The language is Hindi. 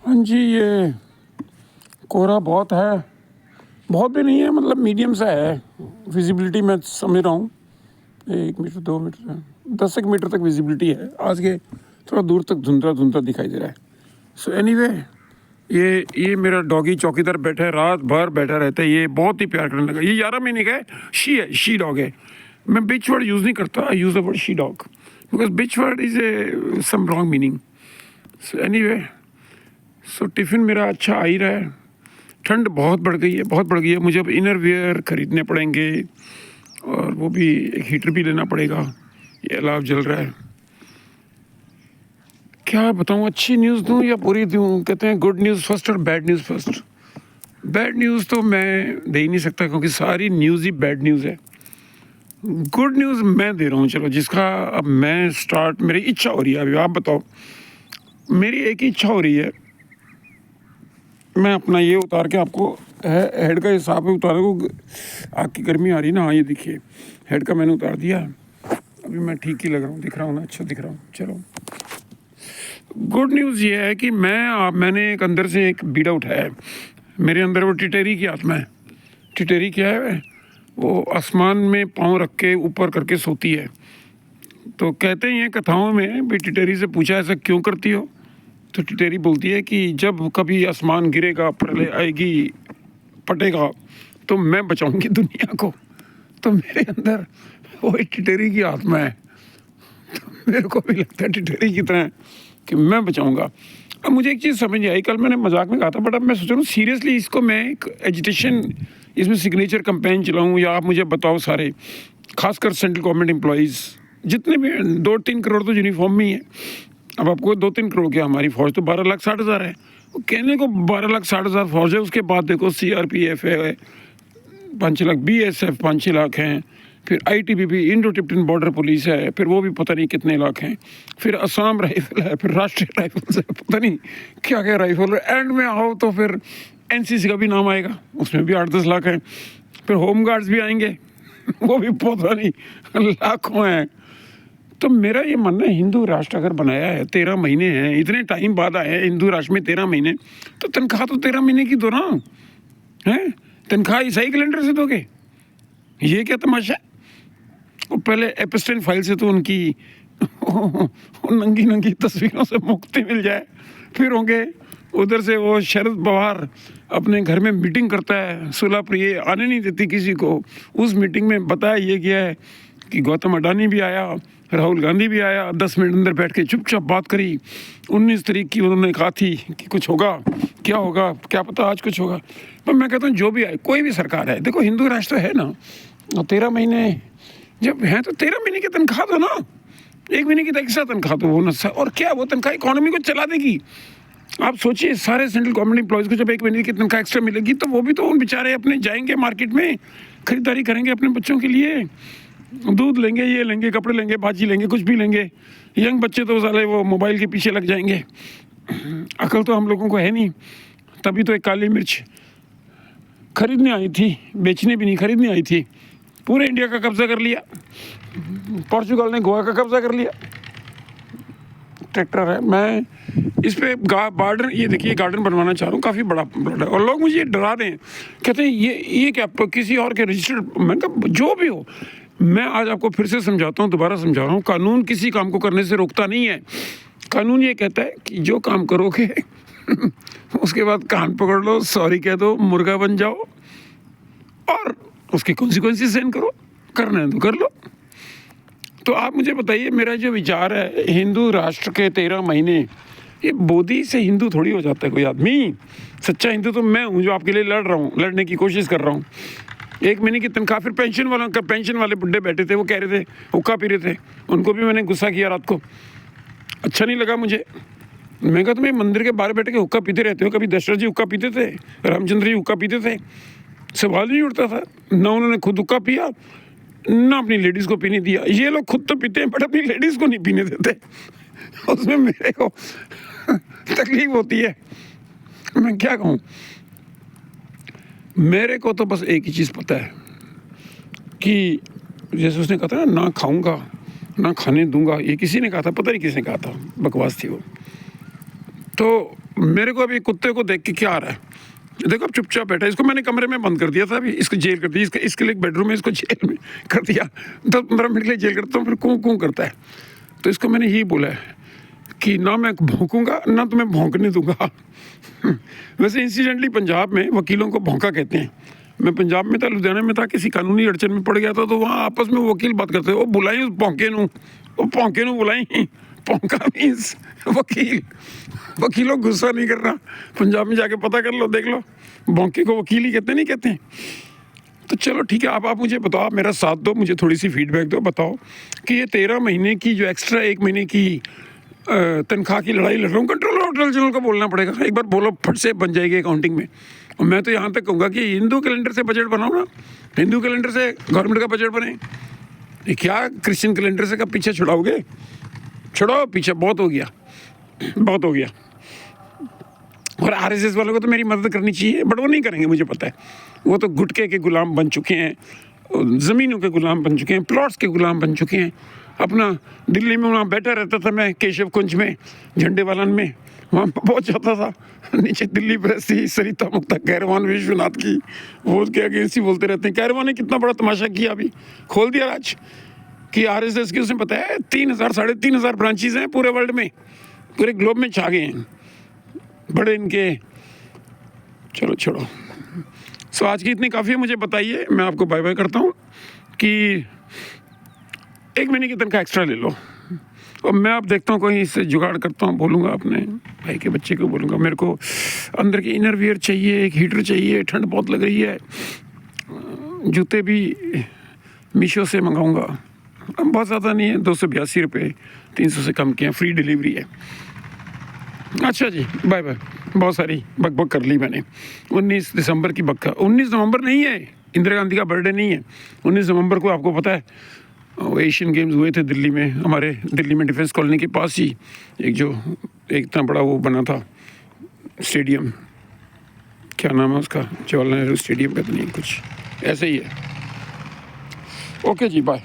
हाँ जी, ये कोहरा बहुत है, बहुत भी नहीं है, मतलब मीडियम सा है। विजिबिलिटी मैं समझ रहा हूँ 1 मीटर 2 मीटर 10 एक मीटर तक विजिबिलिटी है। आज के थोड़ा दूर तक धुंधला धुंधला दिखाई दे रहा है। सो एनीवे, ये मेरा डॉगी चौकीदार बैठा है, रात भर बैठा रहता है। ये बहुत ही प्यार करने लगा। ये 11 महीने का है, शी डॉग है। मैं बिच वर्ड यूज़ नहीं करता, I use the word she dog because bitch word is a some wrong meaning. So anyway, so tiffin मेरा अच्छा आ ही रहा है। ठंड बहुत बढ़ गई है, बहुत बढ़ गई है। मुझे अब इनर वियर ख़रीदने पड़ेंगे और वो भी एक हीटर भी लेना पड़ेगा। ये अलाव जल रहा है। क्या बताऊँ, अच्छी न्यूज़ दूँ या बुरी दूँ? कहते हैं गुड न्यूज़ फर्स्ट और bad news first. Bad news तो मैं दे ही नहीं सकता क्योंकि सारी न्यूज़ ही बैड न्यूज़ है। गुड न्यूज़ मैं दे रहा हूँ, चलो, जिसका अब मैं स्टार्ट, मेरी इच्छा हो रही है। अभी आप बताओ, मेरी एक ही इच्छा हो रही है। मैं अपना ये उतार के आपको हेड का हिसाब है उतारे को। आग की गर्मी आ रही ना। हाँ, ये देखिए, हेड का मैंने उतार दिया। अभी मैं ठीक ही लग रहा हूँ, दिख रहा हूँ ना, अच्छा दिख रहा हूँ। चलो, गुड न्यूज़ ये है कि मैंने एक अंदर से एक बीड़ा उठाया है। मेरे अंदर वो टिटेरी की आत्मा है। टिटेरी क्या है? वो आसमान में पाँव रख के ऊपर करके सोती है। तो कहते हैं कथाओं में भी, टिटेरी से पूछा ऐसा क्यों करती हो, तो टिटेरी बोलती है कि जब कभी आसमान गिरेगा, प्रलय आएगी, पटेगा, तो मैं बचाऊंगी दुनिया को। तो मेरे अंदर वो टिटेरी की आत्मा है। तो मेरे को भी लगता है टिटेरी की तरह कि मैं बचाऊंगा। अब मुझे एक चीज़ समझ नहीं आई, कल मैंने मजाक में कहा था, बट अब मैं सोच रहा हूँ सीरियसली इसको मैं एक एजिटेशन, इसमें सिग्नेचर कैंपेन चलाऊँ, या आप मुझे बताओ सारे, खासकर सेंट्रल गवर्नमेंट एम्प्लॉयज़ जितने भी 2-3 करोड़ तो यूनिफॉर्म में ही है। अब आपको 2-3 करोड़ क्या, हमारी फौज तो 12,60,000 है। वो कहने को 12,60,000 फौज है, उसके बाद देखो CRPF है 5 लाख, BSF 5-6 लाख हैं, फिर ITBP Indo Tibetan border police है, फिर वो भी पता नहीं कितने लाख हैं, फिर असम राइफल है, फिर राष्ट्रीय राइफल है, पता नहीं क्या क्या राइफल है। एंड में आओ तो फिर NCC का भी नाम आएगा, उसमें भी 8-10 लाख हैं। फिर होम गार्ड्स भी आएंगे, वो भी पता नहीं लाखों हैं। तो मेरा ये मानना है, हिंदू राष्ट्र अगर बनाया है, 13 महीने हैं, इतने टाइम बाद आए हैं हिंदू राष्ट्र में 13 महीने, तो तनख्वाह तो 13 महीने की दो ना है। तनख्वाह ईसाई कैलेंडर से दोगे? ये क्या तमाशा है? वो पहले एपिस्टेन फाइल से तो उनकी नंगी नंगी तस्वीरों से मुक्ति मिल जाए, फिर होंगे उधर से वो शरद पवार अपने घर में मीटिंग करता है, सुलह प्रिय, आने नहीं देती किसी को। उस मीटिंग में बताया ये गया है कि गौतम अडानी भी आया, राहुल गांधी भी आया, 10 मिनट अंदर बैठ के चुपचाप बात करी। 19 तारीख की उन्होंने कहा थी कि कुछ होगा, क्या होगा क्या पता, आज कुछ होगा। पर मैं कहता हूँ जो भी आए, कोई भी सरकार है, देखो हिंदू राष्ट्र है ना, और 13 महीने जब हैं तो 13 महीने की तनख्वाह दो ना, 1 महीने की तो एक्स्ट्रा तनख्वाह दो, बोनस। और क्या वो तनख्वाह इकोनॉमी को चला देगी? आप सोचिए, सारे सेंट्रल गवर्नमेंट एम्प्लॉयज़ को जब 1 महीने की तनख्वाह एक्स्ट्रा मिलेगी, तो वो भी तो उन बेचारे अपने जाएंगे मार्केट में, खरीदारी करेंगे अपने बच्चों के लिए, दूध लेंगे, ये लेंगे, कपड़े लेंगे, भाजी लेंगे, कुछ भी लेंगे। यंग बच्चे तो साले वो मोबाइल के पीछे लग जाएंगे। अकल तो हम लोगों को है नहीं। तभी तो एक काली मिर्च खरीदने आई थी, बेचने भी नहीं, खरीदने आई थी। पूरे इंडिया का कब्जा कर लिया। पोर्चुगल ने गोवा का कब्जा कर लिया। ट्रैक्टर है। मैं इस पे गार्डन, ये देखिए गार्डन बनवाना चाह रहा हूँ, काफ़ी बड़ा प्लॉट है, और लोग मुझे डरा रहे हैं, कहते हैं ये क्या किसी और के रजिस्टर्ड। मैं कहा जो भी हो, मैं आज आपको फिर से समझाता हूँ, दोबारा समझा रहा हूँ, कानून किसी काम को करने से रोकता नहीं है। कानून ये कहता है कि जो काम करोगे उसके बाद कान पकड़ लो, सॉरी कह दो, मुर्गा बन जाओ, और उसकी कॉन्सिक्वेंसेस सहन करो, करना है तो कर लो। तो आप मुझे बताइए, मेरा जो विचार है हिंदू राष्ट्र के 13 महीने, ये बोधी से हिंदू थोड़ी हो जाता है कोई आदमी। सच्चा हिंदू तो मैं हूँ, जो आपके लिए लड़ रहा हूँ, लड़ने की कोशिश कर रहा हूँ। 1 महीने की तनख्वाह, फिर पेंशन वालों का, पेंशन वाले बुढ़े बैठे थे, वो कह रहे थे, हुक्का पी रहे थे, उनको भी मैंने गुस्सा किया रात को, अच्छा नहीं लगा मुझे। मैं कहा, तुम्हें मंदिर के बाहर बैठ के हुक्का पीते रहते हो, कभी दशरथ जी हुक्का पीते थे, रामचंद्र जी हुक्का पीते थे, सवाल नहीं उठता था। ना उन्होंने खुद हुक्का पिया, ना अपनी लेडीज़ को पीने दिया। ये लोग खुद तो पीते हैं बट अपनी लेडीज़ को नहीं पीने देते। उसमें मेरे को तकलीफ होती है। मैं क्या कहूँ, मेरे को तो बस एक ही चीज़ पता है कि जैसे उसने कहा था ना खाऊंगा, ना खाने दूंगा, ये किसी ने कहा था, पता नहीं किसने कहा था, बकवास थी वो। तो मेरे को अभी कुत्ते को देख के क्या आ रहा है, देखो अब चुपचाप बैठा है, इसको मैंने कमरे में बंद कर दिया था, अभी इसको जेल कर दी, इसके लिए एक बेडरूम में इसको जेल में कर दिया, 10-15 मिनट के लिए जेल करता हूँ, फिर कूँ कूँ करता है। तो इसको मैंने यही बोला है कि ना मैं भौंकूंगा ना तुम्हें भौंकने दूंगा। वैसे इंसिडेंटली पंजाब में वकीलों को भौंका कहते हैं। मैं पंजाब में था, लुधियाना में था, किसी कानूनी अड़चन में पड़ गया था, तो वहाँ आपस में वकील बात करते, वो बुलाई उस भौंके नू, वो भौंके नू बुलाई, भौंका मीन्स वकील। वकीलों को गुस्सा नहीं करना, पंजाब में जाके पता कर लो, देख लो, भौंके को वकील ही कहते नहीं कहते। तो चलो ठीक है, आप मुझे बताओ, आप मेरा साथ दो, मुझे थोड़ी सी फीडबैक दो, बताओ कि ये 13 महीने की जो एक्स्ट्रा 1 महीने की तनख्वाह की लड़ाई लड़ रहा हूँ, कंट्रोलर जनरल को बोलना पड़ेगा, एक बार बोलो, फट से बन जाएगी अकाउंटिंग में। और मैं तो यहाँ तक कहूँगा कि हिंदू कैलेंडर से बजट बनाओ ना, हिंदू कैलेंडर से गवर्नमेंट का बजट बने, ये क्या क्रिश्चियन कैलेंडर से कब पीछे छुड़ाओगे, छोड़ो पीछे, बहुत हो गया, बहुत हो गया। और आरएसएस वालों को तो मेरी मदद करनी चाहिए, बट वो नहीं करेंगे, मुझे पता है, वो तो गुटके के गुलाम बन चुके हैं, ज़मीनों के गुलाम बन चुके हैं, प्लॉट्स के गुलाम बन चुके हैं। अपना दिल्ली में वहाँ बैठा रहता था मैं, केशव कुंज में, झंडे वालन में, वहाँ पहुँच जाता था, नीचे दिल्ली प्रेस थी, सरिता मुक्ता कैरवान विश्वनाथ की, वो के अगेंस्ट ही बोलते रहते हैं। कैरवान ने कितना बड़ा तमाशा किया, अभी खोल दिया राज कि आरएसएस की, उसने बताया 3,000-3,500 ब्रांचेज हैं पूरे वर्ल्ड में, पूरे ग्लोब में छा गए हैं बड़े इनके। चलो छोड़ो, सो आज की इतनी काफ़ी है, मुझे बताइए, मैं आपको बाय बाय करता हूँ कि 1 महीने की तनख्वाह एक्स्ट्रा ले लो, और मैं अब देखता हूँ कहीं इससे जुगाड़ करता हूँ, बोलूँगा अपने भाई के बच्चे को, बोलूँगा मेरे को अंदर की इनर वियर चाहिए, एक हीटर चाहिए, ठंड बहुत लग रही है, जूते भी मीशो से मंगाऊँगा, बहुत ज़्यादा नहीं है, 282 रुपये, 300 से कम के हैं, फ्री डिलीवरी है। अच्छा जी, बाय बाय, बहुत सारी बकबक कर ली मैंने। 19 दिसंबर की बक्का, 19 नवंबर नहीं है, इंदिरा गांधी का बर्थडे नहीं है, 19 नवंबर को आपको पता है वो एशियन गेम्स हुए थे दिल्ली में, हमारे दिल्ली में डिफेंस कॉलोनी के पास ही एक इतना बड़ा वो बना था स्टेडियम, क्या नाम है उसका, जवाहरलाल नेहरू स्टेडियम का, तो नहीं, कुछ ऐसे ही है। ओके जी, बाय।